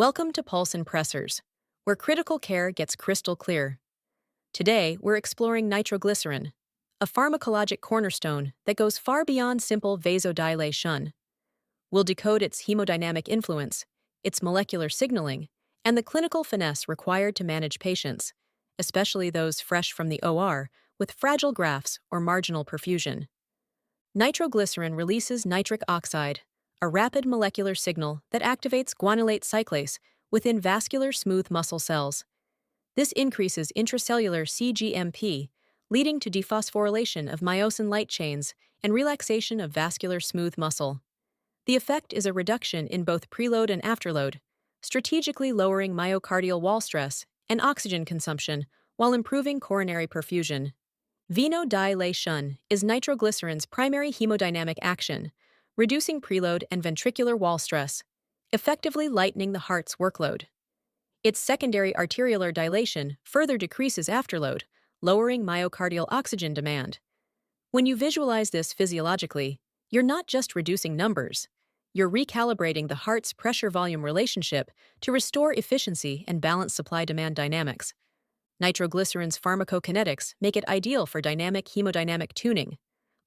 Welcome to Pulse&Pressors, where critical care gets crystal clear. Today, we're exploring nitroglycerin, a pharmacologic cornerstone that goes far beyond simple vasodilation. We'll decode its hemodynamic influence, its molecular signaling, and the clinical finesse required to manage patients, especially those fresh from the OR with fragile grafts or marginal perfusion. Nitroglycerin releases nitric oxide, a rapid molecular signal that activates guanylate cyclase within vascular smooth muscle cells. This increases intracellular cGMP, leading to dephosphorylation of myosin light chains and relaxation of vascular smooth muscle. The effect is a reduction in both preload and afterload, strategically lowering myocardial wall stress and oxygen consumption while improving coronary perfusion. Veno-Dilation is nitroglycerin's primary hemodynamic action, reducing preload and ventricular wall stress, effectively lightening the heart's workload. Its secondary arteriolar dilation further decreases afterload, lowering myocardial oxygen demand. When you visualize this physiologically, you're not just reducing numbers, you're recalibrating the heart's pressure-volume relationship to restore efficiency and balance supply-demand dynamics. Nitroglycerin's pharmacokinetics make it ideal for dynamic hemodynamic tuning.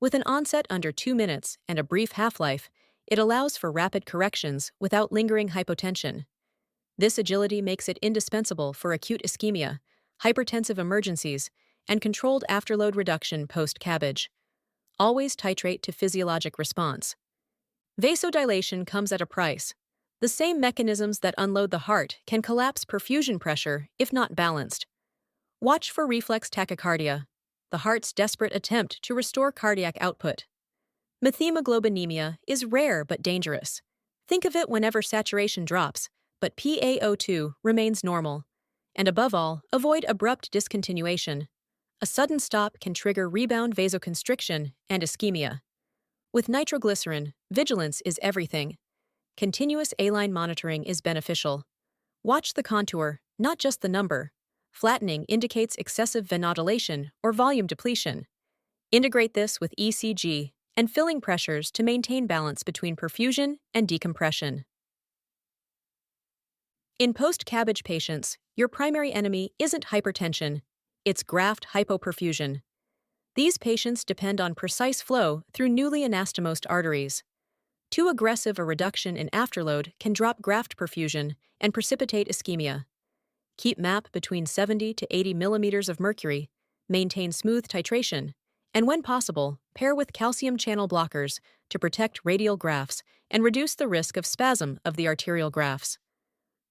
With an onset under 2 minutes and a brief half-life, it allows for rapid corrections without lingering hypotension. This agility makes it indispensable for acute ischemia, hypertensive emergencies, and controlled afterload reduction post-CABG. Always titrate to physiologic response. Vasodilation comes at a price. The same mechanisms that unload the heart can collapse perfusion pressure if not balanced. Watch for reflex tachycardia, the heart's desperate attempt to restore cardiac output. Methemoglobinemia is rare but dangerous. Think of it whenever saturation drops, but PaO2 remains normal. And above all, avoid abrupt discontinuation. A sudden stop can trigger rebound vasoconstriction and ischemia. With nitroglycerin, vigilance is everything. Continuous A-line monitoring is beneficial. Watch the contour, not just the number. Flattening indicates excessive Veno-Dilation or volume depletion. Integrate this with ECG and filling pressures to maintain balance between perfusion and decompression. In post-CABG patients, your primary enemy isn't hypertension, it's graft hypoperfusion. These patients depend on precise flow through newly anastomosed arteries. Too aggressive a reduction in afterload can drop graft perfusion and precipitate ischemia. Keep MAP between 70 to 80 millimeters of mercury, maintain smooth titration, and when possible, pair with calcium channel blockers to protect radial grafts and reduce the risk of spasm of the arterial grafts.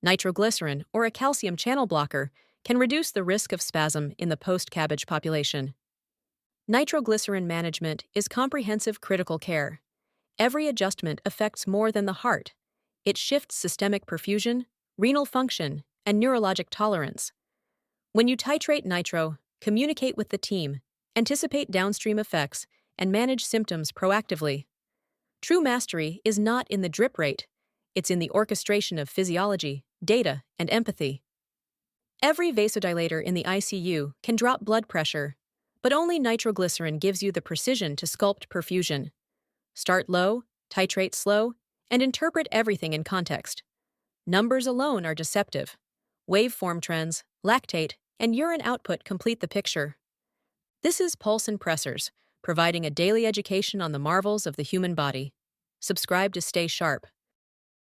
Nitroglycerin, or a calcium channel blocker, can reduce the risk of spasm in the post-CABG population. Nitroglycerin management is comprehensive critical care. Every adjustment affects more than the heart. It shifts systemic perfusion, renal function, and neurologic tolerance. When you titrate nitro, communicate with the team, anticipate downstream effects, and manage symptoms proactively. True mastery is not in the drip rate, it's in the orchestration of physiology, data, and empathy. Every vasodilator in the ICU can drop blood pressure, but only nitroglycerin gives you the precision to sculpt perfusion. Start low, titrate slow, and interpret everything in context. Numbers alone are deceptive. Waveform trends, lactate, and urine output complete the picture. This is Pulse&Pressors, providing a daily education on the marvels of the human body. Subscribe to stay sharp.